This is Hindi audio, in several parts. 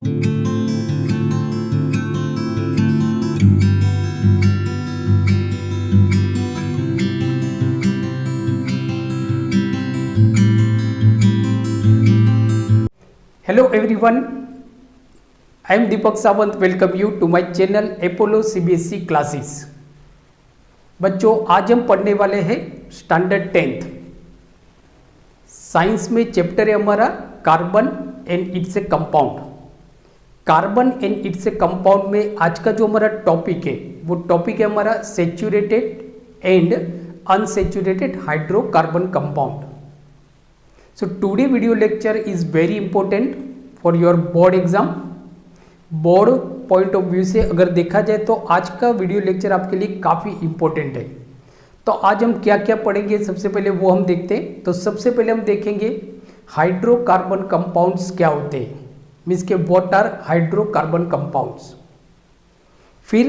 Hello everyone, I am Deepak Sawant. Welcome you to my channel Apollo CBSE Classes. बच्चों आज हम पढ़ने वाले हैं स्टैंडर्ड 10th साइंस में चैप्टर है हमारा carbon and it's a compound. Carbon and it's a compound में आज का जो हमारा टॉपिक है वो टॉपिक है हमारा saturated and unsaturated hydrocarbon compound. So today video lecture is very important for your board exam. Board point of view से अगर देखा जाए तो आज का वीडियो लेक्चर आपके लिए काफ़ी इंपॉर्टेंट है। तो आज हम क्या क्या पढ़ेंगे सबसे पहले वो हम देखते हैं। तो सबसे पहले हम देखेंगे हाइड्रोकार्बन कंपाउंड्स क्या होते हैं, मीन्स के व्हाट आर हाइड्रोकार्बन कंपाउंड्स। फिर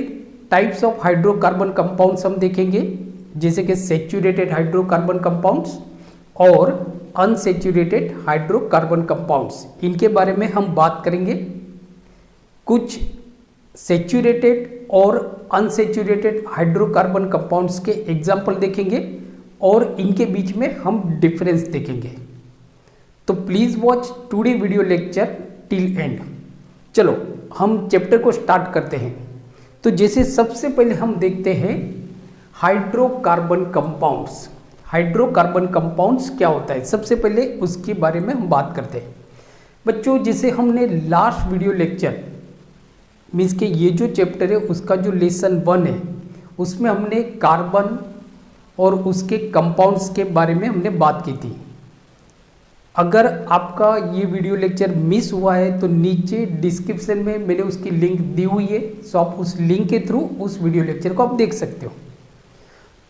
टाइप्स ऑफ हाइड्रोकार्बन कंपाउंड्स हम देखेंगे जैसे कि सैचुरेटेड हाइड्रोकार्बन कंपाउंड्स और अनसैचुरेटेड हाइड्रोकार्बन कंपाउंड्स, इनके बारे में हम बात करेंगे। कुछ सैचुरेटेड और अनसैचुरेटेड हाइड्रोकार्बन कंपाउंड्स के एग्जाम्पल देखेंगे और इनके बीच में हम डिफरेंस देखेंगे। तो please watch today video lecture till and. चलो हम चैप्टर को स्टार्ट करते हैं। तो जैसे सबसे पहले हम देखते हैं हाइड्रोकार्बन कंपाउंड्स। हाइड्रोकार्बन कंपाउंड्स क्या होता है, सबसे पहले उसके बारे में हम बात करते हैं। बच्चों जैसे हमने लास्ट वीडियो लेक्चर मीन्स के ये जो चैप्टर है उसका जो लेसन 1 है उसमें हमने कार्बन और उसके कंपाउंड्स के बारे में हमने बात की थी। अगर आपका ये वीडियो लेक्चर मिस हुआ है तो नीचे डिस्क्रिप्शन में मैंने उसकी लिंक दी हुई है, सो आप उस लिंक के थ्रू उस वीडियो लेक्चर को आप देख सकते हो।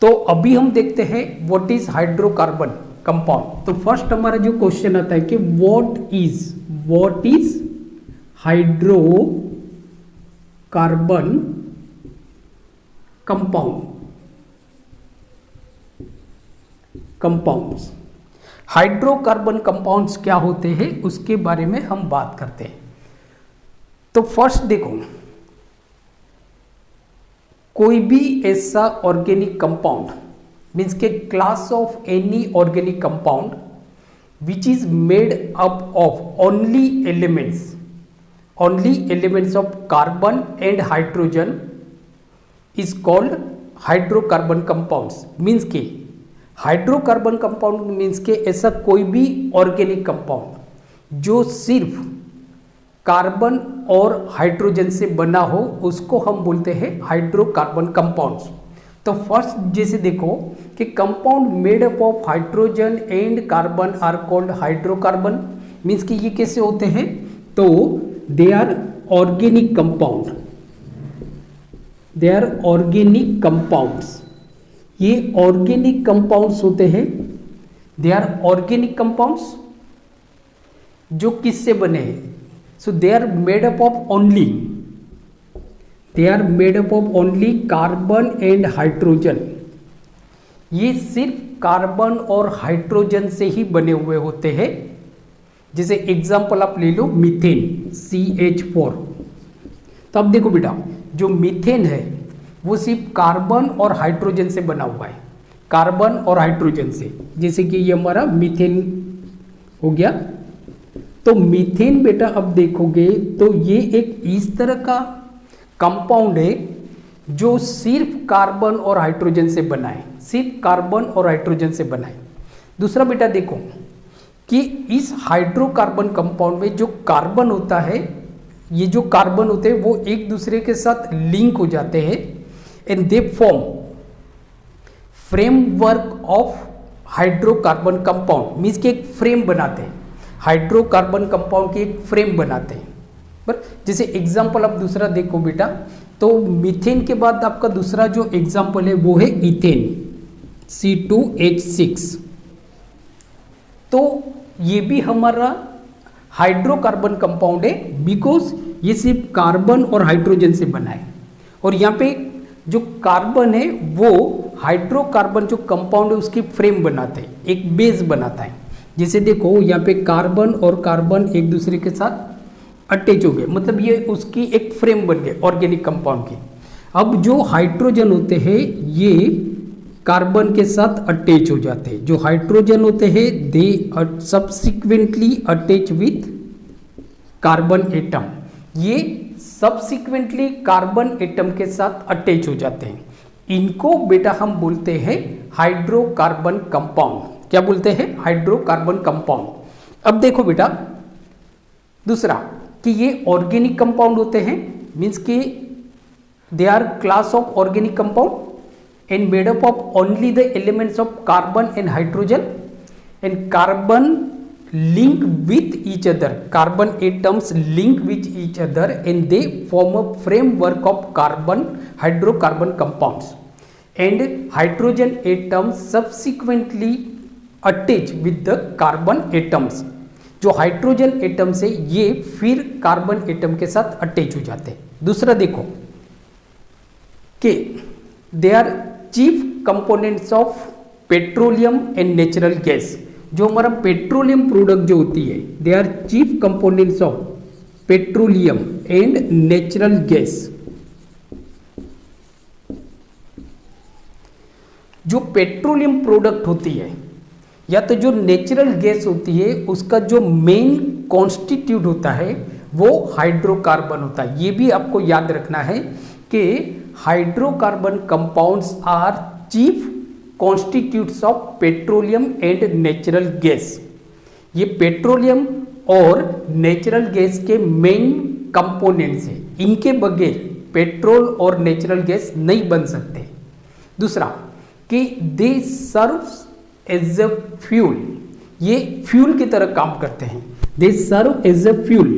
तो अभी हम देखते हैं व्हाट इज हाइड्रोकार्बन कंपाउंड। तो फर्स्ट हमारा जो क्वेश्चन आता है कि what is hydrocarbon compounds. Hydrocarbon compounds क्या होते हैं उसके बारे में हम बात करते हैं। तो फर्स्ट देखो, कोई भी ऐसा ऑर्गेनिक कंपाउंड मीन्स के class of any organic compound which is made up of only elements of carbon and hydrogen is called hydrocarbon compounds. Means के हाइड्रोकार्बन कंपाउंड मीन्स के ऐसा कोई भी ऑर्गेनिक कंपाउंड जो सिर्फ कार्बन और हाइड्रोजन से बना हो उसको हम बोलते हैं हाइड्रोकार्बन कंपाउंड्स। तो फर्स्ट जैसे देखो कि compound made up of hydrogen and carbon are called hydrocarbon. Means कि ये कैसे होते हैं, तो they are organic compound, they are organic compounds. ये ऑर्गेनिक कंपाउंड्स होते हैं, दे आर ऑर्गेनिक कंपाउंड्स जो किससे बने हैं। So they are made up of only carbon and hydrogen. ये सिर्फ कार्बन और हाइड्रोजन से ही बने हुए होते हैं। जैसे एग्जांपल आप ले लो मीथेन CH4। तो अब देखो बेटा, जो मीथेन है वो सिर्फ कार्बन और हाइड्रोजन से बना हुआ है, कार्बन और हाइड्रोजन से। जैसे कि ये हमारा मीथेन हो गया। तो मीथेन बेटा अब देखोगे तो ये एक इस तरह का कंपाउंड है जो सिर्फ कार्बन और हाइड्रोजन से बना है, सिर्फ कार्बन और हाइड्रोजन से बना है। दूसरा बेटा देखो कि इस हाइड्रोकार्बन कंपाउंड में जो कार्बन होता है, ये जो कार्बन होते हैं वो एक दूसरे के साथ लिंक हो जाते हैं and they form framework of hydrocarbon compound. Means के एक फ्रेम बनाते हैं, हाइड्रोकार्बन कंपाउंड की एक फ्रेम बनाते हैं। पर जैसे एग्जाम्पल आप दूसरा देखो बेटा, तो मीथेन के बाद आपका दूसरा जो एग्जाम्पल है वो है इथेन C2H6। तो ये भी हमारा हाइड्रोकार्बन कंपाउंड है बिकॉज ये सिर्फ कार्बन और हाइड्रोजन से बना है। और यहाँ पे जो कार्बन है वो हाइड्रोकार्बन जो कंपाउंड है उसकी फ्रेम बनाते हैं, एक बेस बनाता है। जैसे देखो यहाँ पे कार्बन और कार्बन एक दूसरे के साथ अटैच हो गए, मतलब ये उसकी एक फ्रेम बन गए ऑर्गेनिक कंपाउंड की। अब जो हाइड्रोजन होते हैं ये कार्बन के साथ अटैच हो जाते हैं। जो हाइड्रोजन होते हैं they subsequently attach with carbon atom, ये सब्सिक्वेंटली कार्बन एटम के साथ अटैच हो जाते हैं। इनको बेटा हम बोलते हैं हाइड्रोकार्बन कंपाउंड। क्या बोलते हैं? Hydrocarbon compound. अब देखो बेटा दूसरा कि ये ऑर्गेनिक कंपाउंड होते हैं, मीन्स कि they are class of organic compound and made up of only the elements of carbon and hydrogen and carbon link with each other, carbon atoms link with each other and they form a framework of carbon hydrocarbon compounds and hydrogen atoms subsequently attach with the carbon atoms। जो हाइड्रोजन एटम्स है ये फिर कार्बन एटम के साथ अटैच हो जाते हैं। दूसरा देखो कि they are chief components of petroleum and natural gas. जो हमारा पेट्रोलियम प्रोडक्ट जो होती है they are chief components of petroleum and natural gas. जो पेट्रोलियम प्रोडक्ट होती है या तो जो नेचुरल गैस होती है उसका जो मेन कॉन्स्टिट्यूट होता है वो हाइड्रोकार्बन होता है। ये भी आपको याद रखना है कि hydrocarbon compounds are chief constituents of petroleum and natural gas. ये पेट्रोलियम और नेचुरल गैस के मेन कंपोनेंट्स हैं, इनके बगैर पेट्रोल और नेचुरल गैस नहीं बन सकते। दूसरा कि दे सर्व एज अ फ्यूल, ये फ्यूल की तरह काम करते हैं। दे सर्व एज अ फ्यूल,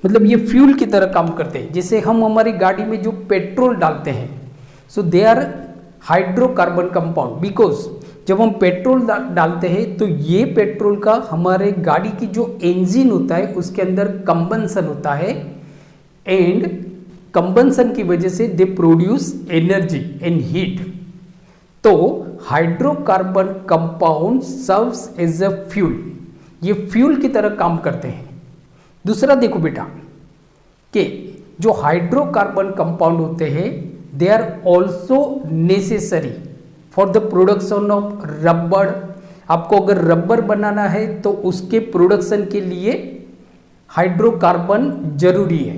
मतलब ये फ्यूल की तरह काम करते हैं। जैसे हम हमारी गाड़ी में जो पेट्रोल डालते हैं, so they are hydrocarbon compound because जब हम पेट्रोल डालते हैं तो ये पेट्रोल का हमारे गाड़ी की जो इंजन होता है उसके अंदर कंबंसन होता है एंड कंबंसन की वजह से they produce energy and heat. तो hydrocarbon compound serves as a fuel, ये फ्यूल की तरह काम करते हैं। दूसरा देखो बेटा कि जो हाइड्रोकार्बन कंपाउंड होते हैं they are also necessary for the production of rubber. आपको अगर रबर बनाना है तो उसके प्रोडक्शन के लिए हाइड्रोकार्बन जरूरी है।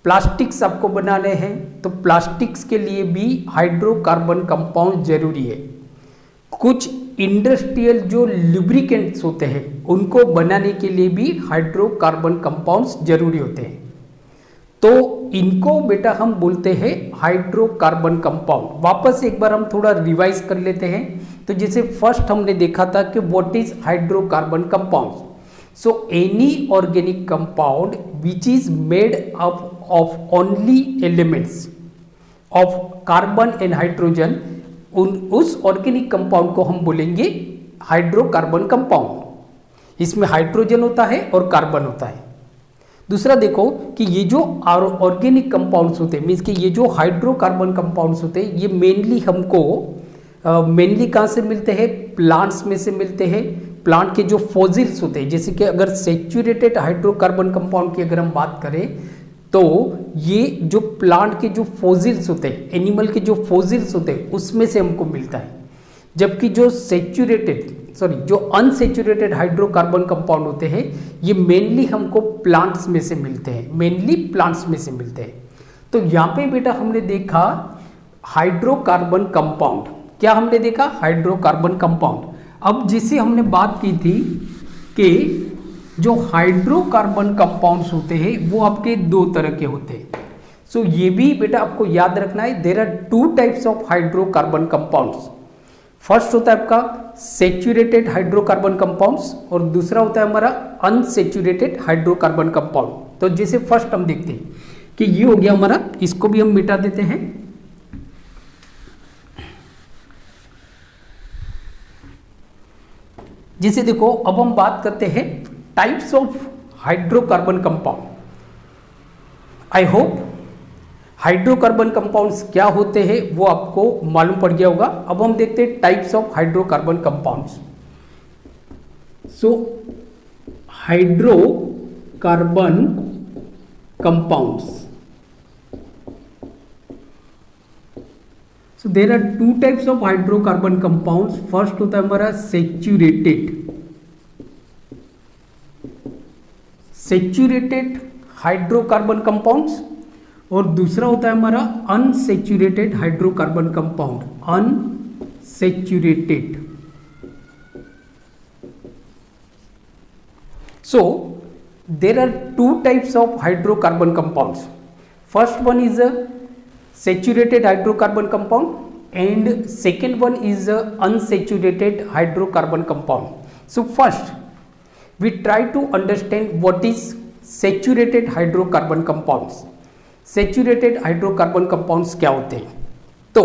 प्लास्टिक्स आपको बनाने हैं तो प्लास्टिक्स के लिए भी हाइड्रोकार्बन कंपाउंड जरूरी है। कुछ इंडस्ट्रियल जो लुब्रिकेंट्स होते हैं उनको बनाने के लिए भी हाइड्रोकार्बन कंपाउंड्स जरूरी होते हैं। तो इनको बेटा हम बोलते हैं हाइड्रोकार्बन कंपाउंड। वापस एक बार हम थोड़ा रिवाइज कर लेते हैं। तो जैसे फर्स्ट हमने देखा था कि what is hydrocarbon compound. So any organic compound which is made up of only elements of carbon and hydrogen, उस ऑर्गेनिक कंपाउंड को हम बोलेंगे हाइड्रोकार्बन कंपाउंड। इसमें हाइड्रोजन होता है और कार्बन होता है। दूसरा देखो कि ये जो ऑर्गेनिक कंपाउंड्स होते हैं, मीन्स कि ये जो हाइड्रोकार्बन कंपाउंड्स होते हैं ये मेनली हमको मेनली कहाँ से मिलते हैं? प्लांट्स में से मिलते हैं। प्लांट के जो फॉसिल्स होते हैं, जैसे कि अगर सैचुरेटेड हाइड्रोकार्बन कंपाउंड की अगर हम बात करें तो ये जो प्लांट के जो फॉसिल्स होते हैं, एनिमल के जो फॉसिल्स होते हैं उसमें से हमको मिलता है। जबकि जो अनसेचुरेटेड हाइड्रोकार्बन कंपाउंड होते हैं ये मेनली हमको प्लांट्स में से मिलते हैं, मेनली प्लांट्स में से मिलते हैं। तो यहाँ पे बेटा हमने देखा हाइड्रोकार्बन कंपाउंड। क्या हमने देखा? Hydrocarbon compound. अब जिसे हमने बात की थी कि जो हाइड्रोकार्बन कंपाउंड्स होते हैं वो आपके दो तरह के होते हैं। सो ये भी बेटा आपको याद रखना है, there are two types of hydrocarbon compounds. First होता है आपका सेचुरेटेड हाइड्रोकार्बन कंपाउंड्स और दूसरा होता है हमारा अनसेचुरेटेड हाइड्रोकार्बन कंपाउंड। तो जैसे फर्स्ट हम देखते हैं कि ये हो गया हमारा, इसको भी हम मिटा देते हैं। जैसे देखो अब हम बात करते हैं types of hydrocarbon compound. I hope hydrocarbon compounds क्या होते हैं वो आपको मालूम पड़ गया होगा। अब हम देखते हैं types of hydrocarbon compounds. So hydrocarbon compounds. So there are two types of hydrocarbon compounds. First होता है हमारा सेचुरेटेड हाइड्रोकार्बन कंपाउंड्स, और दूसरा होता है हमारा unsaturated hydrocarbon compound. Unsaturated. So there are two types of hydrocarbon compounds. First one is a saturated hydrocarbon compound and second one is a unsaturated hydrocarbon compound. So first we try to understand what is saturated hydrocarbon compounds. Saturated hydrocarbon compounds क्या होते हैं? तो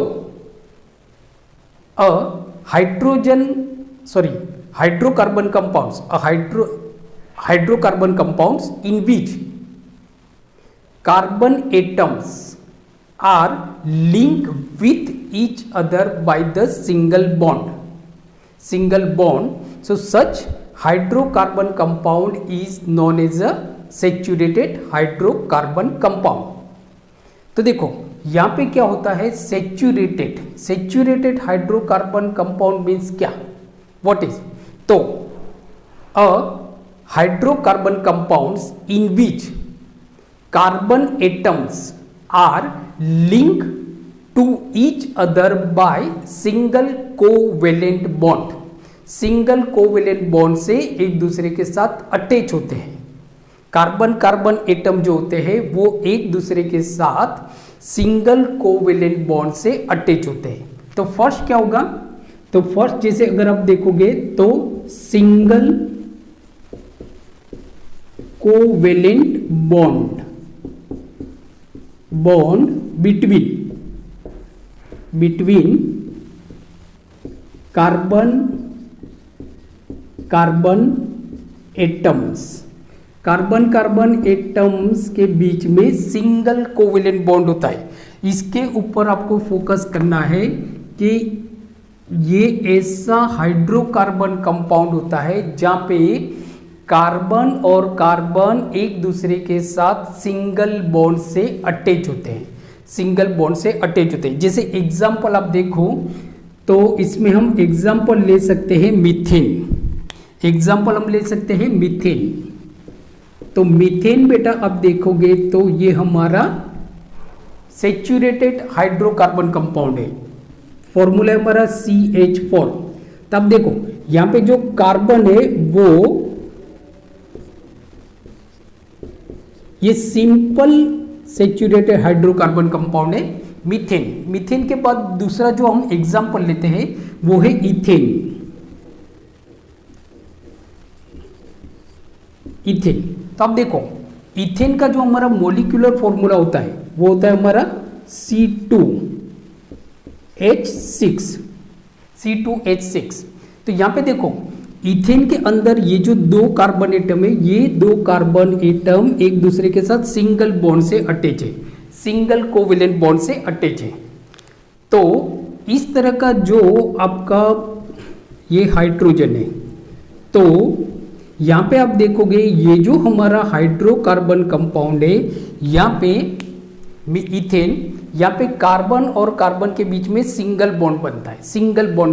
hydrocarbon compounds, hydrocarbon compounds in which carbon atoms are linked with each other by the single bond. So such hydrocarbon compound is known as a saturated hydrocarbon compound. तो देखो यहाँ पे क्या होता है, सेचुरेटेड हाइड्रोकार्बन कंपाउंड मीन्स क्या, व्हाट इज. तो a hydrocarbon compounds in which carbon atoms are link to each other by single covalent bond. Single covalent bond से एक दूसरे के साथ अटैच होते हैं. कार्बन एटम जो होते हैं वो एक दूसरे के साथ सिंगल कोवेलेंट बॉन्ड से अटैच होते हैं. तो फर्स्ट क्या होगा, तो फर्स्ट जैसे अगर आप देखोगे तो single covalent bond between carbon atoms के बीच में सिंगल कोवेलेंट बॉन्ड होता है. इसके ऊपर आपको फोकस करना है कि ये ऐसा हाइड्रोकार्बन कंपाउंड होता है जहां पे कार्बन और कार्बन एक दूसरे के साथ सिंगल बॉन्ड से अटैच होते हैं. जैसे एग्जांपल आप देखो तो इसमें हम एग्जांपल ले सकते हैं मीथेन. तो मीथेन बेटा आप देखोगे तो ये हमारा सेचुरेटेड हाइड्रोकार्बन कंपाउंड है. फॉर्मूला हमारा CH4. तब देखो यहां पे जो कार्बन है वो ये सिंपल सेचुरेटेड हाइड्रोकार्बन कंपाउंड है मीथेन के बाद दूसरा जो हम एग्जांपल लेते हैं वो है इथेन. तो आप देखो इथेन का जो हमारा मोलिकुलर फॉर्मूला होता है वो होता है हमारा C2H6. तो यहां पे देखो इथेन के अंदर ये जो दो कार्बन एटम है, ये दो कार्बन एटम एक दूसरे के साथ सिंगल बॉन्ड से अटैच है, सिंगल कोवेलेंट बॉन्ड से अटैच है. तो इस तरह का जो आपका ये हाइड्रोजन है, तो यहाँ पे आप देखोगे ये जो हमारा हाइड्रोकार्बन कंपाउंड है, यहाँ पे इथेन, यहाँ पे कार्बन और कार्बन के बीच में सिंगल बॉन्ड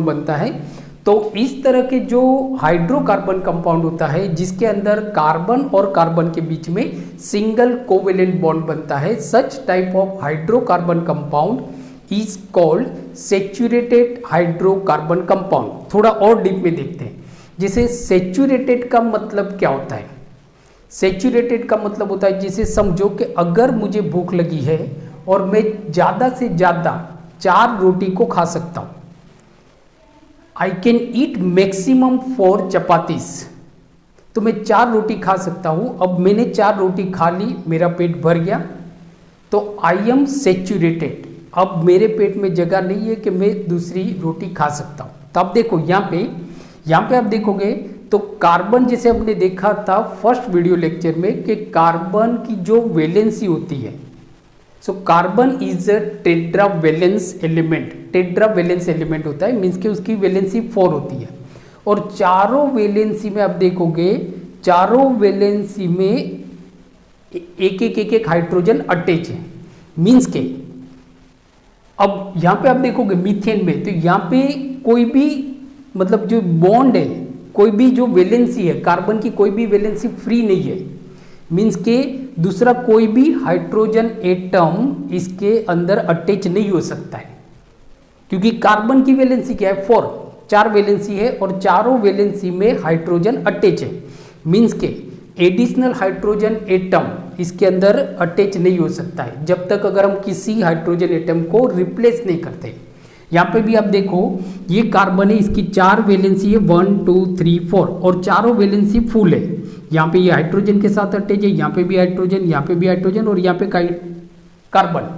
बनता है. तो इस तरह के जो हाइड्रोकार्बन कंपाउंड होता है जिसके अंदर कार्बन और कार्बन के बीच में सिंगल कोवेलेंट बॉन्ड बनता है, such type of hydrocarbon compound is called saturated hydrocarbon compound. थोड़ा और डीप में देखते हैं. जैसे सेचुरेटेड का मतलब क्या होता है, सेचुरेटेड का मतलब होता है जैसे समझो कि अगर मुझे भूख लगी है और मैं ज़्यादा से ज़्यादा 4 रोटी को खा सकता हूँ. I can eat maximum 4 chapatis. तो मैं 4 रोटी खा सकता हूँ. अब मैंने 4 रोटी खा ली, मेरा पेट भर गया, तो आई एम सेचुरेटेड. अब मेरे पेट में जगह नहीं है कि मैं दूसरी रोटी खा सकता हूँ. तो अब देखो यहाँ पे आप देखोगे तो कार्बन, जैसे हमने देखा था फर्स्ट वीडियो लेक्चर में कि कार्बन की जो वैलेंसी होती है, so carbon is a tetravalence element होता है, मीन्स कि उसकी वैलेंसी 4 होती है. और चारों वैलेंसी में आप देखोगे चारों वैलेंसी में एक एक हाइड्रोजन अटैच है। मीन्स के अब यहाँ पे आप देखोगे मीथेन में, तो यहाँ पे कोई भी मतलब जो बॉन्ड है, कोई भी जो वैलेंसी है कार्बन की, कोई भी वैलेंसी फ्री नहीं है। मीन्स के दूसरा कोई भी हाइड्रोजन एटम इसके अंदर अटैच नहीं हो सकता है, क्योंकि कार्बन की वैलेंसी क्या है 4, 4 वैलेंसी है और चारों वैलेंसी में हाइड्रोजन अटैच है। मीन्स के एडिशनल हाइड्रोजन एटम इसके अंदर अटैच नहीं हो सकता है जब तक अगर हम किसी हाइड्रोजन एटम को रिप्लेस नहीं करते। यहाँ पे भी आप देखो ये कार्बन है, इसकी 4 वैलेंसी है 1 2 3 4 और चारों वैलेंसी फुल है। यहाँ पे ये हाइड्रोजन के साथ अटैच है, यहाँ पे भी हाइड्रोजन, यहाँ पे भी हाइड्रोजन और यहाँ पे कार्बन।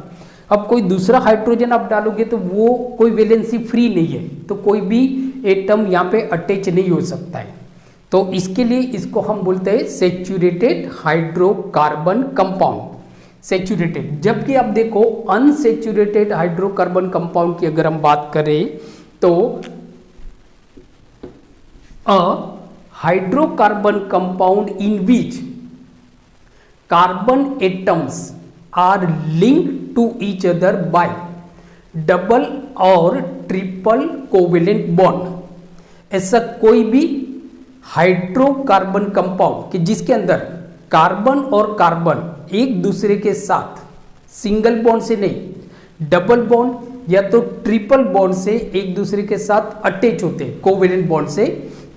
अब कोई दूसरा हाइड्रोजन आप डालोगे तो वो कोई वैलेंसी फ्री नहीं है, तो कोई भी एटम यहाँ पे अटैच नहीं हो सकता है। तो इसके लिए इसको हम बोलते हैं सैचुरेटेड हाइड्रोकार्बन कंपाउंड, सैचुरेटेड। जबकि आप देखो अनसैचुरेटेड हाइड्रोकार्बन कंपाउंड की अगर हम बात करें तो a hydrocarbon compound in which carbon atoms are linked to each other by double और ट्रिपल कोवेलेंट बॉन्ड। ऐसा कोई भी हाइड्रोकार्बन कंपाउंड कि जिसके अंदर कार्बन और कार्बन एक दूसरे के साथ सिंगल बॉन्ड से नहीं डबल बॉन्ड या तो ट्रिपल बॉन्ड से एक दूसरे के साथ अटैच होते हैं कोवेलेंट बॉन्ड से,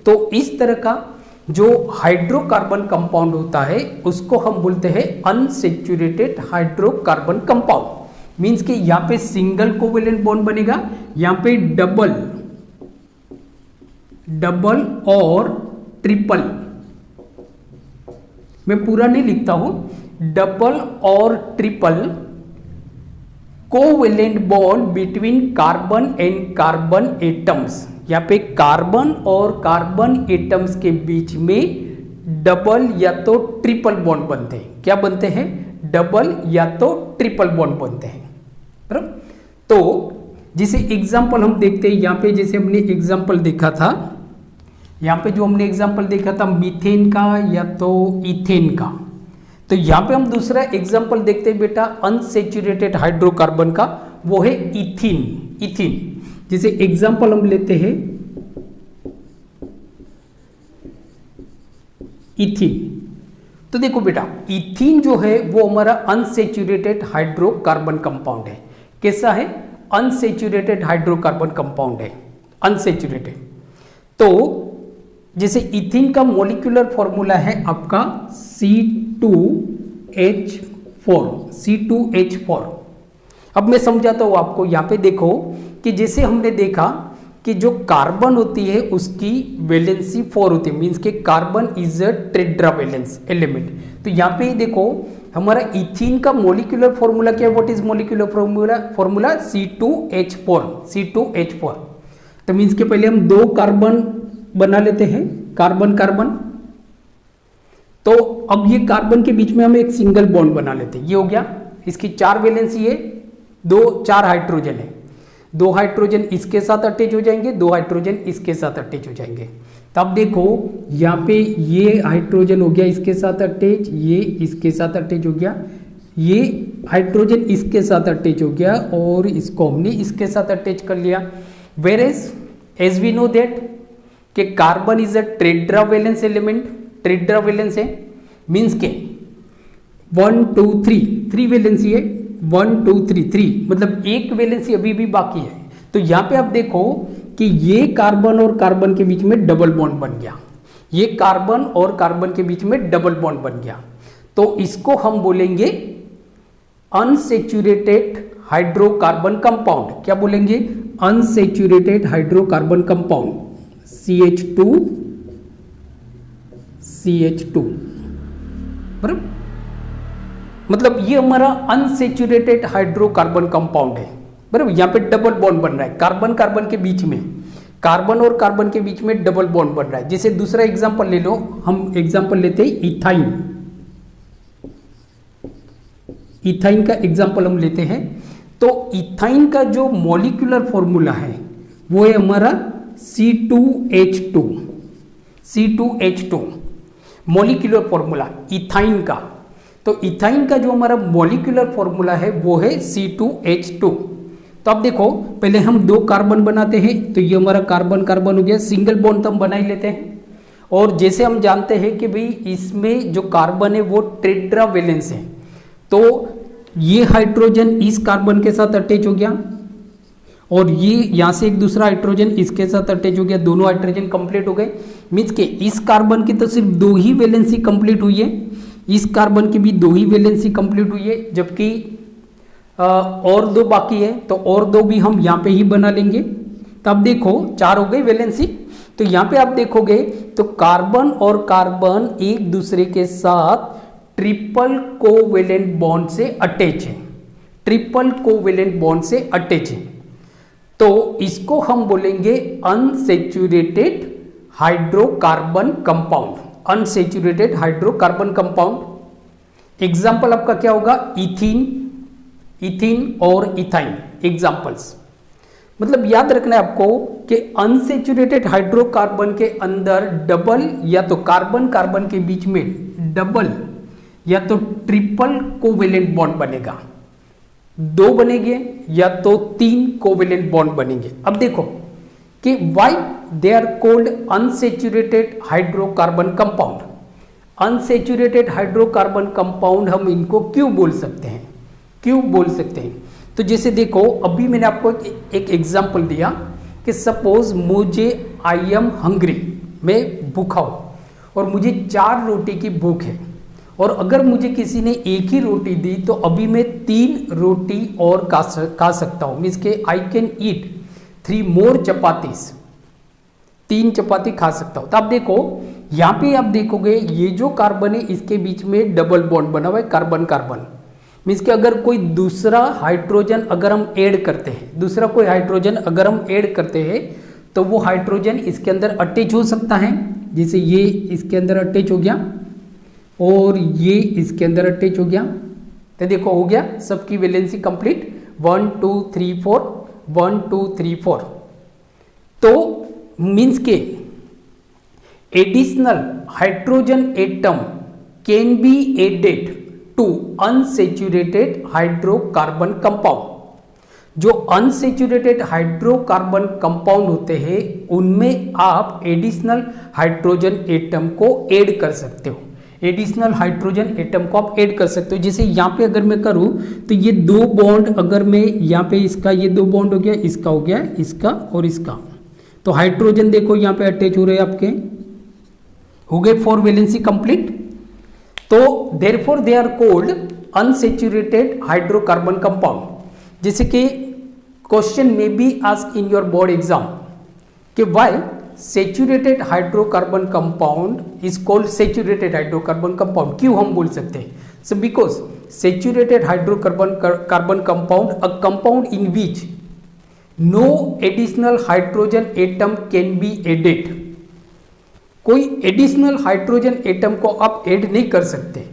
तो इस तरह का जो हाइड्रोकार्बन कंपाउंड होता है उसको हम बोलते हैं अनसैचुरेटेड हाइड्रोकार्बन कंपाउंड। मीन्स कि यहाँ पे सिंगल कोवेलेंट बॉन्ड बनेगा, यहाँ पे डबल और ट्रिपल, मैं पूरा नहीं लिखता हूं, डबल और triple covalent bond between carbon and carbon atoms. यहाँ पे कार्बन और कार्बन एटम्स के बीच में डबल या तो ट्रिपल बॉन्ड बनते हैं। क्या बनते हैं? डबल या तो ट्रिपल बॉन्ड बनते हैं, बराबर। तो जैसे एग्जाम्पल हम देखते हैं, यहाँ पे जैसे हमने एग्जाम्पल देखा था, यहाँ पे जो हमने एग्जाम्पल देखा था मीथेन का या तो इथेन का, तो यहाँ पे हम दूसरा एग्जाम्पल देखते हैं बेटा अनसैचुरेटेड हाइड्रोकार्बन का, वो है इथीन। इथीन जैसे एग्जाम्पल हम लेते हैं इथीन, तो देखो बेटा इथीन जो है वो हमारा अनसैचुरेटेड हाइड्रोकार्बन कंपाउंड है। कैसा है? अनसैचुरेटेड हाइड्रोकार्बन कंपाउंड है, अनसैचुरेटेड। तो जैसे इथीन का मॉलिक्यूलर फॉर्मूला है आपका C2H4। अब मैं समझाता हूं आपको। यहाँ पे देखो कि जैसे हमने देखा कि जो कार्बन होती है उसकी वैलेंसी 4 होती है, मीन्स के carbon is a tetravalence element. तो यहाँ पे देखो हमारा इथीन का मॉलिक्यूलर फॉर्मूला क्या है? What is molecular formula C2H4। तो मीन्स के पहले हम 2 कार्बन बना लेते हैं, कार्बन कार्बन। तो अब ये कार्बन के बीच में हम एक सिंगल बॉन्ड बना लेते हैं, ये हो गया। इसकी 4 वैलेंसी है, 4 हाइड्रोजन है, 2 हाइड्रोजन इसके साथ अटैच हो जाएंगे, 2 हाइड्रोजन इसके साथ अटैच हो जाएंगे। तब देखो यहाँ पे ये हाइड्रोजन हो गया इसके साथ अटैच, ये इसके साथ अटैच हो गया, ये हाइड्रोजन इसके साथ अटैच हो गया और इसको हमने इसके साथ अटैच कर लिया। Whereas we know that कि carbon is a tetravalence element, tetravalence है, मीन्स के 1 2 3 वैलेंसी है, 1 2 3 मतलब एक वैलेंसी अभी भी बाकी है। तो यहाँ पे आप देखो कि ये कार्बन और कार्बन के बीच में डबल बॉन्ड बन गया, ये कार्बन और कार्बन के बीच में डबल बॉन्ड बन गया। तो इसको हम बोलेंगे अनसैचुरेटेड हाइड्रोकार्बन कंपाउंड। क्या बोलेंगे? अनसैचुरेटेड हाइड्रोकार्बन कंपाउंड, CH2 बराबर। मतलब ये हमारा अनसैचुरेटेड हाइड्रोकार्बन कंपाउंड है, बराबर। यहाँ पे डबल बॉन्ड बन रहा है कार्बन कार्बन के बीच में, कार्बन और कार्बन के बीच में डबल बॉन्ड बन रहा है। जैसे दूसरा एग्जांपल ले लो, हम एग्जांपल लेते हैं इथाइन। इथाइन का एग्जांपल हम लेते हैं, तो इथाइन का जो मॉलिक्यूलर फॉर्मूला है वो है हमारा C2H2। मॉलिक्यूलर फॉर्मूला इथाइन का। तो इथाइन का जो हमारा मॉलिक्यूलर फॉर्मूला है वो है C2H2। तो अब देखो पहले हम दो कार्बन बनाते हैं, तो ये हमारा कार्बन कार्बन हो गया, सिंगल बॉन्ड तो हम बना ही लेते हैं। और जैसे हम जानते हैं कि भाई इसमें जो कार्बन है वो टेट्रावेलेंस है, तो ये हाइड्रोजन इस कार्बन के साथ अटैच हो गया और ये यहाँ से एक दूसरा हाइड्रोजन इसके साथ अटैच हो गया, दोनों हाइड्रोजन कंप्लीट हो गए। मीन्स के इस कार्बन की तो सिर्फ दो ही वैलेंसी कंप्लीट हुई है, इस कार्बन की भी दो ही वैलेंसी कंप्लीट हुई है, जबकि और दो बाकी है, तो और दो भी हम यहाँ पे ही बना लेंगे। तब देखो 4 हो गई वैलेंसी। तो यहाँ पे आप देखोगे तो कार्बन और कार्बन एक दूसरे के साथ ट्रिपल कोवेलेंट बॉन्ड से अटैच है, ट्रिपल कोवेलेंट बॉन्ड से अटैच है। तो इसको हम बोलेंगे unsaturated hydrocarbon compound, unsaturated hydrocarbon compound. Example आपका क्या होगा, इथीन, इथीन और इथाइन एग्जाम्पल्स। मतलब याद रखना है आपको कि अनसैचुरेटेड हाइड्रोकार्बन के अंदर डबल या तो कार्बन कार्बन के बीच में डबल या तो ट्रिपल कोवेलेंट बॉन्ड बनेगा, 2 बनेंगे या तो 3 कोवेलेंट बॉन्ड बनेंगे। अब देखो कि why they are called unsaturated hydrocarbon compound. Unsaturated hydrocarbon compound हम इनको क्यों बोल सकते हैं, क्यों बोल सकते हैं? तो जैसे देखो अभी मैंने आपको एक एग्जांपल दिया कि सपोज मुझे आई एम हंग्री, मैं भूखा हूँ और मुझे 4 रोटी की भूख है, और अगर मुझे किसी ने एक ही रोटी दी तो अभी मैं 3 रोटी और खा सकता हूँ। मीन्स के आई कैन ईट 3 मोर चपातीस, 3 चपाती खा सकता हूँ। तो आप देखो यहाँ पे आप देखोगे ये जो कार्बन है इसके बीच में डबल बॉन्ड बना हुआ है, कार्बन कार्बन। मीन्स कि अगर कोई दूसरा हाइड्रोजन अगर हम ऐड करते हैं, दूसरा कोई हाइड्रोजन अगर हम ऐड करते हैं तो वो हाइड्रोजन इसके अंदर अटैच हो सकता है। जैसे ये इसके अंदर अटैच हो गया और ये इसके अंदर अटैच हो गया, तो देखो हो गया, सबकी वैलेंसी कंप्लीट, 1 2 3 4, 1 2 3 4। तो मीन्स के additional hydrogen atom can be added to unsaturated hydrocarbon compound. जो अनसैचुरेटेड हाइड्रोकार्बन कंपाउंड होते हैं उनमें आप एडिशनल हाइड्रोजन एटम को ऐड कर सकते हो, एडिशनल हाइड्रोजन एटम को आप ऐड कर सकते हो। जैसे यहाँ पे अगर मैं करूँ तो ये 2 बॉन्ड, अगर मैं यहाँ पे इसका ये 2 बॉन्ड हो गया, इसका हो गया, इसका और इसका, तो हाइड्रोजन देखो यहाँ पे अटैच हो रहे हैं आपके, हो गए 4 वैलेंसी कंप्लीट। तो therefore they are called unsaturated hydrocarbon compound. जैसे कि क्वेश्चन में be ask in your board exam कि why saturated hydrocarbon compound is called saturated hydrocarbon compound, क्यों हम बोल सकते हैं? So because saturated hydrocarbon compound a compound in which no additional hydrogen atom can be added. कोई एडिशनल हाइड्रोजन एटम को आप ऐड नहीं कर सकते।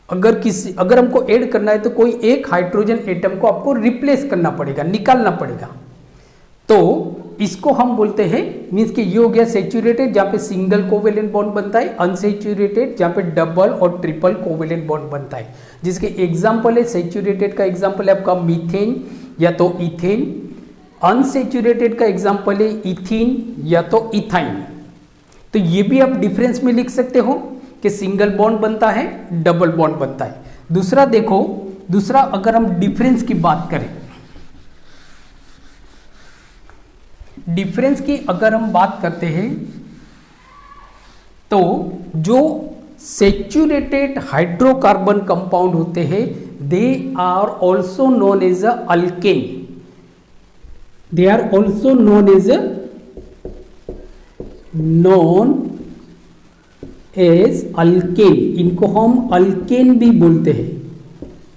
अगर हमको ऐड करना है तो कोई एक हाइड्रोजन एटम को आपको रिप्लेस करना पड़ेगा, निकालना पड़ेगा। तो इसको हम बोलते हैं, मीन्स कि ये हो गया सैचुरेटेड जहाँ पे सिंगल कोवेलेंट बॉन्ड बनता है, अनसैचुरेटेड जहाँ पे डबल और ट्रिपल कोवेलेंट बॉन्ड बनता है। जिसके एग्जाम्पल है, सैचुरेटेड का एग्जाम्पल है आपका मीथेन या तो इथेन, अनसैचुरेटेड का एग्जाम्पल है इथीन या तो इथाइन। तो ये भी आप डिफरेंस में लिख सकते हो कि सिंगल बॉन्ड बनता है, डबल बॉन्ड बनता है। दूसरा देखो, दूसरा अगर हम डिफरेंस की बात करें, डिफरेंस की अगर हम बात करते हैं तो जो सैचुरेटेड हाइड्रोकार्बन कंपाउंड होते हैं they are also known as a alkane, they are also known as alkane. इनको हम अल्केन भी बोलते हैं,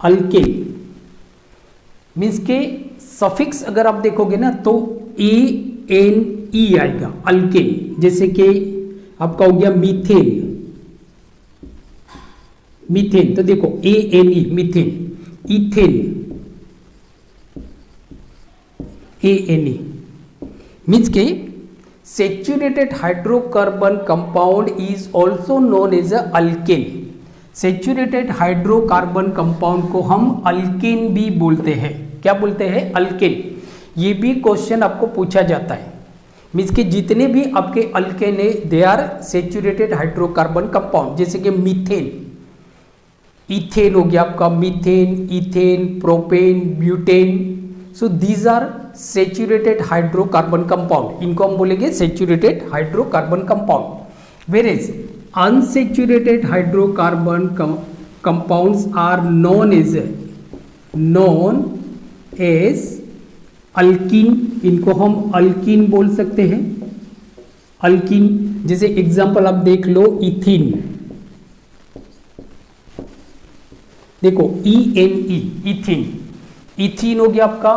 अल्केन। मीन्स के सफिक्स अगर आप देखोगे ना तो ANE आएगा, अल्केन। जैसे कि आपका हो गया मीथेन, मीथेन तो देखो ANE methane, ethane ANE। Means के Saturated hydrocarbon compound is also known as a alkane. Saturated hydrocarbon compound को हम अल्केन भी बोलते हैं। क्या बोलते हैं? अल्केन। ये भी क्वेश्चन आपको पूछा जाता है। मीन्स के जितने भी आपके अल्केन है they are saturated hydrocarbon compound, जैसे कि मीथेन, इथेन हो गया आपका, methane, ethane, propane, butane. So these are saturated hydrocarbon compound, इनको हम बोलेंगे saturated hydrocarbon compound. Whereas unsaturated hydrocarbon compounds are known as alkene, इनको हम अल्कीन बोल सकते हैं। अल्कीन, जैसे एग्जांपल आप देख लो, इथीन, देखो ENE, इथीन, इथीन हो गया आपका,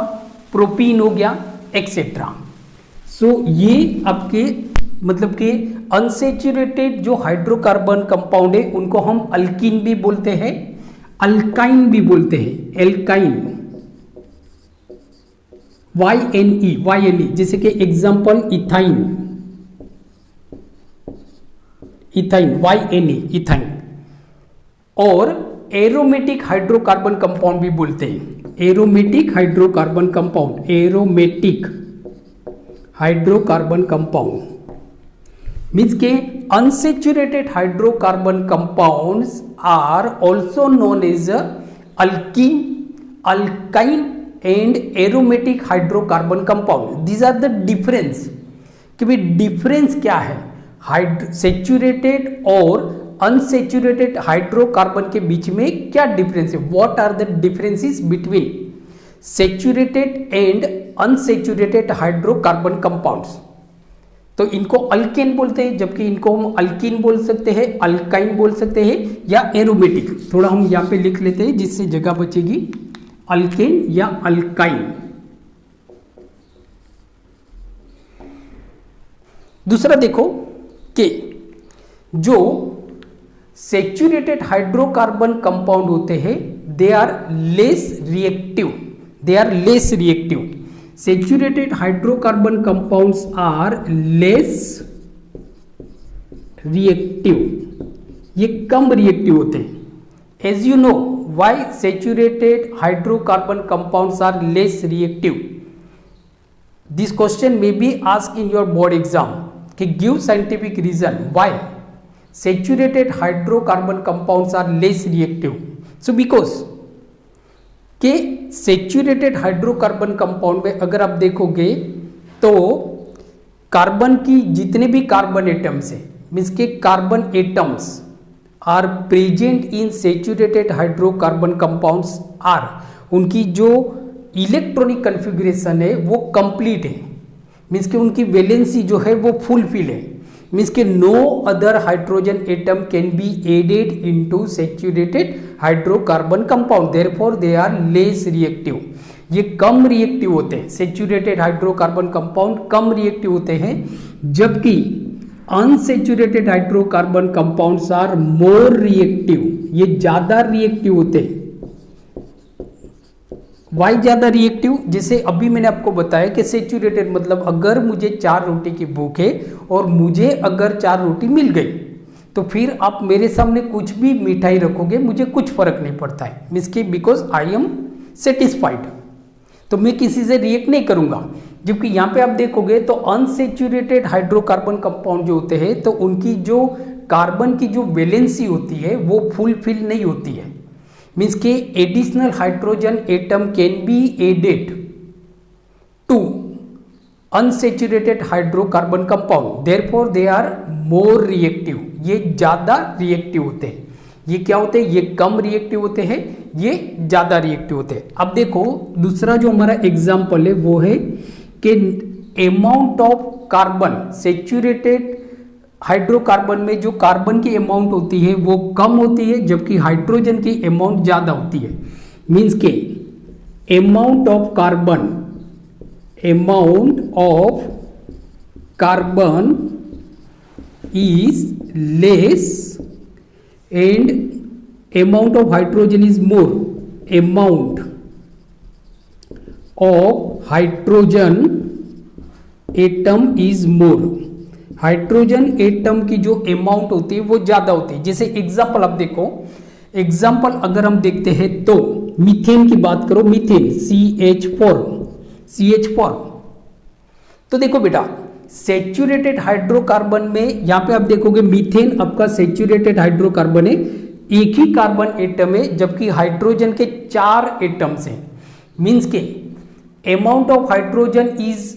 प्रोपीन हो गया, एक्सेट्रा। सो ये आपके मतलब कि अनसेचुरेटेड जो हाइड्रोकार्बन कंपाउंड है उनको हम अल्कीन भी बोलते हैं, अल्काइन भी बोलते हैं, एल्काइन, YNE, जैसे कि एग्जांपल इथाइन, YNE, इथाइन। और एरोमेटिक हाइड्रोकार्बन कंपाउंड भी बोलते हैं, aromatic hydrocarbon compound, aromatic hydrocarbon compound means के unsaturated hydrocarbon compounds are also known as alkene, alkyne and aromatic hydrocarbon compound. These are the difference, कि भाई डिफरेंस क्या है सेचुरेटेड और अनसेचुरेटेड हाइड्रोकार्बन के बीच में क्या डिफरेंस है, what are the differences between saturated and unsaturated hydrocarbon compounds. तो इनको अल्केन बोलते हैं, जबकि इनको हम अल्कीन बोल सकते हैं, अल्काइन बोल सकते हैं या एरोमेटिक। थोड़ा हम यहाँ पे लिख लेते हैं जिससे जगह बचेगी, अल्केन या अल्काइन। दूसरा देखो कि जो सेचुरेटेड हाइड्रोकार्बन कंपाउंड होते हैं they are less reactive, saturated hydrocarbon compounds are less reactive, ये कम रिएक्टिव होते हैं। As you know why saturated hydrocarbon compounds are less reactive, this question may be ask in your board exam कि give scientific reason why saturated hydrocarbon compounds are less reactive. So because कि सेचुरेटेड हाइड्रोकार्बन कंपाउंड में अगर आप देखोगे तो कार्बन की जितने भी कार्बन एटम्स है, मीन्स के carbon atoms are present in saturated hydrocarbon compounds are, उनकी जो इलेक्ट्रॉनिक कन्फिग्रेशन है वो कंप्लीट है, मीन्स कि उनकी वैलेंसी जो है वो फुलफिल है, मीन्स के no other hydrogen atom can be added into saturated hydrocarbon compound, therefore they are less reactive. ये कम रिएक्टिव होते हैं, सेचुरेटेड हाइड्रोकार्बन कंपाउंड कम रिएक्टिव होते हैं, जबकि unsaturated hydrocarbon compounds are more reactive, ये ज्यादा रिएक्टिव होते हैं। वाई ज्यादा रिएक्टिव, जैसे अभी मैंने आपको बताया कि सेचुरेटेड मतलब अगर मुझे 4 रोटी की भूख है और मुझे अगर 4 रोटी मिल गई तो फिर आप मेरे सामने कुछ भी मिठाई रखोगे मुझे कुछ फर्क नहीं पड़ता है, मीन्स की बिकॉज आई एम सेटिस्फाइड, तो मैं किसी से रिएक्ट नहीं करूंगा। जबकि यहाँ पे आप देखोगे तो अनसेचुरेटेड हाइड्रोकार्बन कंपाउंड जो होते हैं तो उनकी जो कार्बन की जो वैलेंसी होती है वो फुलफिल नहीं होती है, मीन्स के additional hydrogen atom can be added to unsaturated hydrocarbon compound, therefore they are more reactive, ये ज्यादा रिएक्टिव होते हैं। ये क्या होते हैं, ये कम रिएक्टिव होते हैं, ये ज्यादा रिएक्टिव होते हैं। अब देखो दूसरा जो हमारा एग्जांपल है वो है कि amount of carbon, saturated hydrocarbon में जो कार्बन की अमाउंट होती है वो कम होती है जबकि हाइड्रोजन की अमाउंट ज्यादा होती है, मीन्स के amount of carbon is less and amount of hydrogen is more, amount of hydrogen atom is more, hydrogen atom की जो अमाउंट होती है वो ज्यादा होती है। जैसे एग्जाम्पल आप देखो, एग्जाम्पल अगर हम देखते हैं तो मीथेन की बात करो, मीथेन CH4, तो देखो बेटा सेचुरेटेड हाइड्रोकार्बन में यहां पे आप देखोगे मीथेन आपका सेचुरेटेड हाइड्रोकार्बन है, एक ही कार्बन एटम है, जबकि हाइड्रोजन के 4 एटम्स हैं। मींस के amount of hydrogen is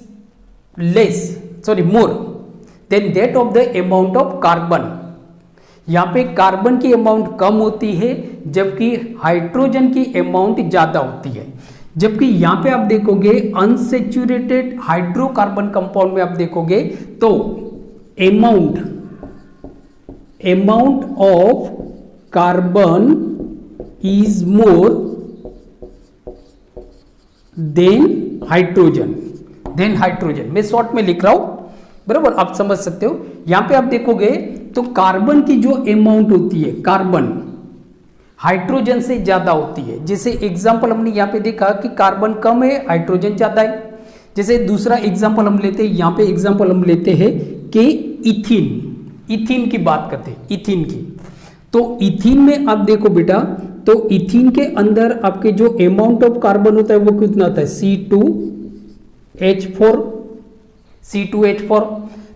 more than that of the amount of carbon. यहां पे कार्बन की अमाउंट कम होती है जबकि हाइड्रोजन की अमाउंट ज्यादा होती है। जबकि यहां पे आप देखोगे अनसेचुरेटेड हाइड्रोकार्बन कंपाउंड में आप देखोगे तो amount of carbon is more than hydrogen. मैं शॉर्ट में लिख रहा हूं, बराबर, आप समझ सकते हो। यहां पे आप देखोगे तो कार्बन की जो अमाउंट होती है, कार्बन हाइड्रोजन से ज्यादा होती है। जैसे एग्जांपल हमने यहां पे देखा कि कार्बन कम है, हाइड्रोजन ज्यादा है। जैसे दूसरा एग्जांपल हम लेते हैं, यहां पे एग्जांपल हम लेते हैं कि इथीन की बात करते हैं, इथीन की। तो इथीन में आप देखो बेटा, तो इथीन के अंदर आपके जो अमाउंट ऑफ कार्बन होता है वो कितना होता है, C2H4।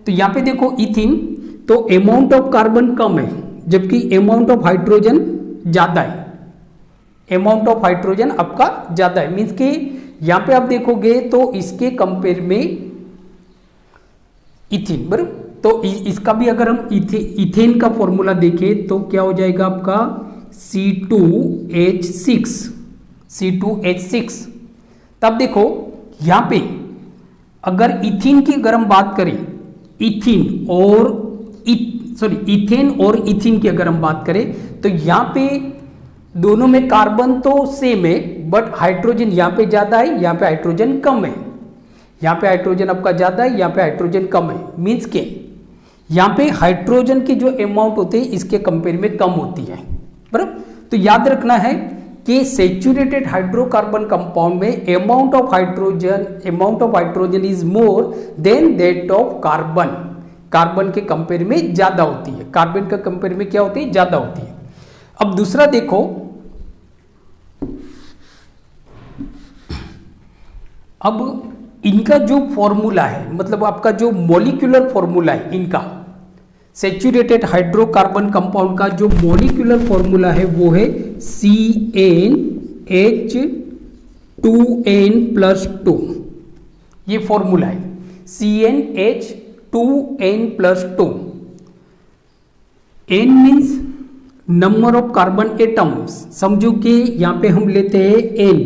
तो यहां पे देखो इथीन, तो अमाउंट ऑफ कार्बन कम है जबकि अमाउंट ऑफ हाइड्रोजन ज्यादा है, अमाउंट ऑफ हाइड्रोजन आपका ज्यादा है। मींस कि यहां पे आप देखोगे तो इसके कंपेयर में इथीन, बराबर। तो इसका भी अगर हम इथेन का फॉर्मूला देखें तो क्या हो जाएगा आपका C2H6। तब देखो यहां पे अगर इथीन की अगर हम बात करें, इथेन और इथीन की अगर हम बात करें तो यहां पे दोनों में कार्बन तो सेम है बट हाइड्रोजन यहां पे ज्यादा है, यहां पे हाइड्रोजन कम है। यहां पे हाइड्रोजन आपका ज्यादा है, यहां पे हाइड्रोजन कम है। मींस के यहां पे हाइड्रोजन की जो अमाउंट होती है इसके कंपेयर में कम होती है, बराबर। तो याद रखना है कि सेचुरेटेड हाइड्रोकार्बन कंपाउंड में amount of hydrogen is more than that of carbon के कंपेयर में ज्यादा होती है, कार्बन के कंपेयर में क्या होती है, ज्यादा होती है। अब दूसरा देखो, अब इनका जो फॉर्मूला है, मतलब आपका जो मॉलिक्यूलर फॉर्मूला है इनका, सेचुरेटेड हाइड्रोकार्बन कंपाउंड का जो मॉलिक्यूलर फॉर्मूला है वो है CnH2n+2। ये फॉर्मूला है CnH2n+2। N means number of carbon atoms. समझो कि यहां पे हम लेते हैं N,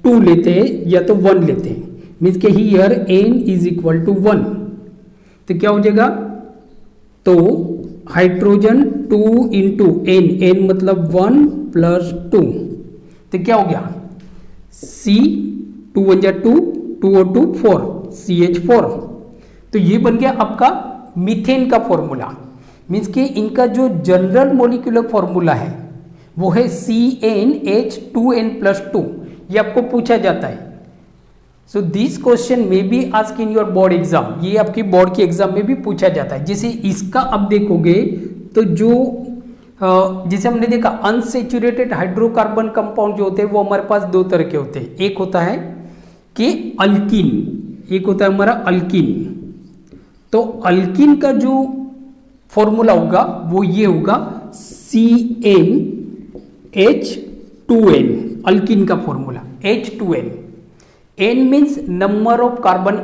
2 लेते हैं या तो 1 लेते हैं। मीन्स के here N is equal to 1। तो क्या हो जाएगा, तो हाइड्रोजन 2 इंटू N मतलब 1 + 2, तो क्या हो गया C2 1 2 2 और 2 4 CH4। तो ये बन गया आपका मीथेन का फॉर्मूला। मीन्स कि इनका जो जनरल मॉलिक्यूलर फॉर्मूला है वो है CnH2n+2। ये आपको पूछा जाता है। सो दिस क्वेश्चन में be ask in your board exam, ये आपकी बोर्ड के एग्जाम में भी पूछा जाता है। जैसे इसका अब देखोगे तो जो जैसे हमने देखा अनसेचुरेटेड हाइड्रोकार्बन कंपाउंड जो होते हैं वो हमारे पास 2 तरह के होते हैं। एक होता है कि अल्कीन, एक होता है हमारा अल्कीन। तो अल्कीन का जो फॉर्मूला होगा वो ये होगा CnH2n, अल्कीन का formula H2n। N means number of carbon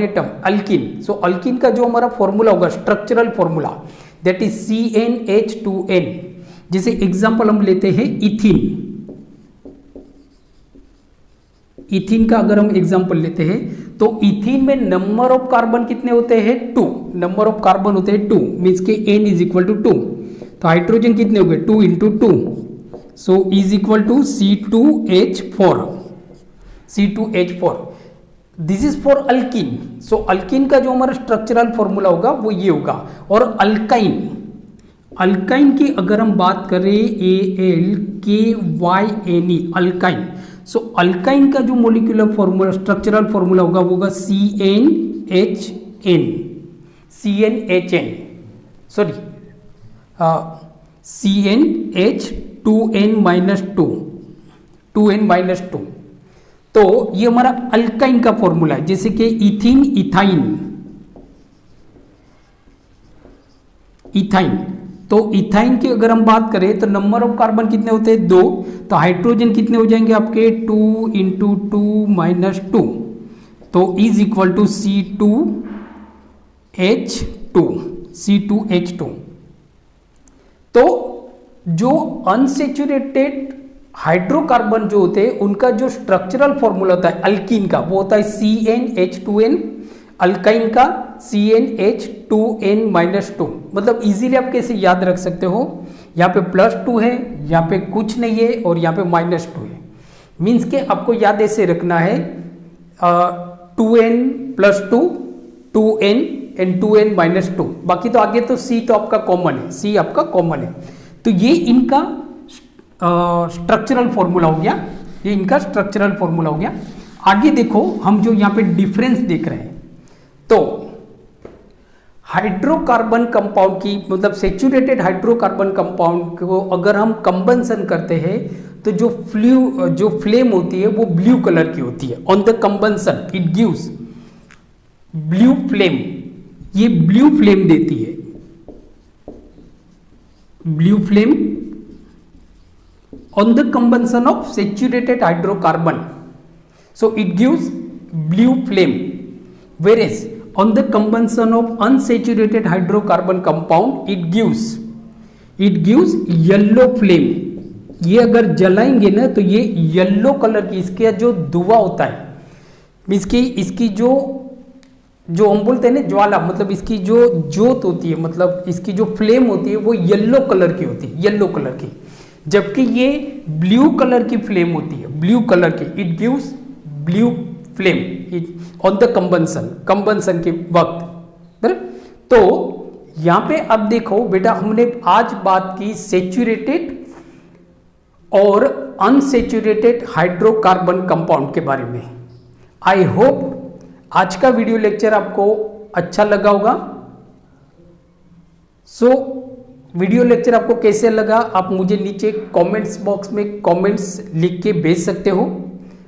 atoms, alkyne. So alkene का जो हमारा फॉर्मूला होगा, structural formula, that is CnH2n। जैसे एग्जांपल हम लेते हैं इथीन का अगर हम एग्जांपल लेते हैं तो इथीन में नंबर ऑफ कार्बन कितने होते हैं, 2 नंबर ऑफ कार्बन होते हैं 2। मीन्स के N इज इक्वल टू 2। तो हाइड्रोजन कितने हो गए, 2 into 2, so is equal to C2H4। This is for alkene. So alkene का जो हमारा स्ट्रक्चरल फॉर्मूला होगा वो ये होगा। और अल्काइन की अगर हम बात करें ALKYNE, अल्काइन, सो अल्काइन का जो मोलिकुलर फॉर्मूला, स्ट्रक्चरल फॉर्मूला होगा वो होगा CnHn, सॉरी CnH2n-2, 2n-2। तो ये हमारा अल्काइन का फॉर्मूला है, जैसे कि इथिन, इथाइन। तो इथाइन की अगर हम बात करें तो नंबर ऑफ कार्बन कितने होते हैं? 2। तो हाइड्रोजन कितने हो जाएंगे आपके? 2 × 2 - 2, तो इज इक्वल टू C2H2। तो जो अनसेचुरेटेड हाइड्रोकार्बन जो होते हैं उनका जो स्ट्रक्चरल फॉर्मूला होता है अल्कीन का, वो होता है CnH2n, अल्काइन का CnH2n-2। मतलब इजीली आप कैसे याद रख सकते हो, यहाँ पे +2 है, यहाँ पे कुछ नहीं है और यहाँ पे -2 है। मीन्स के आपको याद ऐसे रखना है 2n+2, 2n एंड 2n-2। बाकी तो आगे तो C तो आपका कॉमन है, C आपका कॉमन है। तो ये इनका स्ट्रक्चरल फॉर्मूला हो गया, ये इनका स्ट्रक्चरल फॉर्मूला हो गया। आगे देखो हम जो यहाँ पे डिफरेंस देख रहे हैं, तो हाइड्रोकार्बन कंपाउंड की, मतलब सेचुरेटेड हाइड्रोकार्बन कंपाउंड को अगर हम कंबंसन करते हैं तो जो फ्लेम होती है वो ब्लू कलर की होती है। On the combustion it gives blue flame, ये ब्लू फ्लेम देती है, blue flame on the combustion of saturated hydrocarbon, so it gives blue flame, whereas on the combustion of unsaturated hydrocarbon compound it gives yellow flame। ये अगर जलाएंगे ना तो ये येलो कलर की, इसके जो धुआं होता है, इसकी जो हम बोलते हैं ना ज्वाला, मतलब इसकी जो ज्योत होती है, मतलब इसकी जो फ्लेम होती है वो येलो कलर की होती है, येलो कलर की। जबकि ये ब्लू कलर की फ्लेम होती है, ब्लू कलर की, it gives blue flame on the combustion के वक्त। तो यहां पे अब देखो बेटा, हमने आज बात की सेचुरेटेड और अनसेचुरेटेड हाइड्रोकार्बन कंपाउंड के बारे में। आई होप आज का वीडियो लेक्चर आपको अच्छा लगा होगा। वीडियो लेक्चर आपको कैसे लगा आप मुझे नीचे कमेंट्स बॉक्स में कमेंट्स लिख के भेज सकते हो।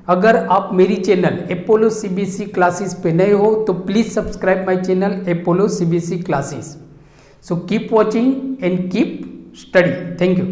अगर आप मेरी चैनल अपोलो सीबीएसई क्लासेस पे नए हो तो please subscribe my channel Apollo CBSE classes. So keep watching and keep study. Thank you.